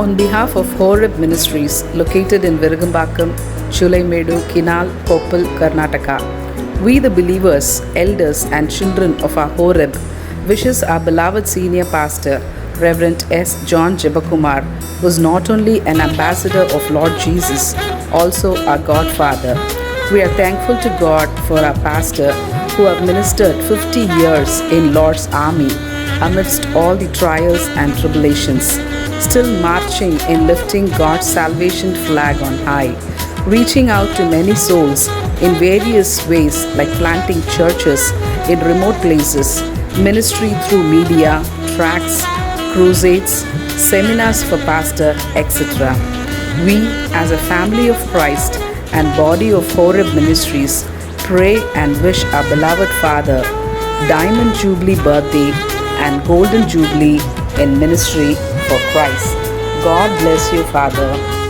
On behalf of Horeb Ministries, located in Virugambakam, Chulaimedu, Kinal, Koppal, Karnataka, we the believers, elders and children of our Horeb wishes our beloved senior pastor, Reverend S. John Jebakumar, who is not only an ambassador of Lord Jesus, also our Godfather. We are thankful to God for our pastor who have ministered 50 years in Lord's army amidst all the trials and tribulations, still marching in lifting God's salvation flag on high, reaching out to many souls in various ways like planting churches in remote places, ministry through media, tracts, crusades, seminars for pastor, etc. We, as a family of Christ and body of Horeb Ministries, pray and wish our beloved Father Diamond Jubilee birthday and Golden Jubilee in ministry for Christ. God bless you, Father.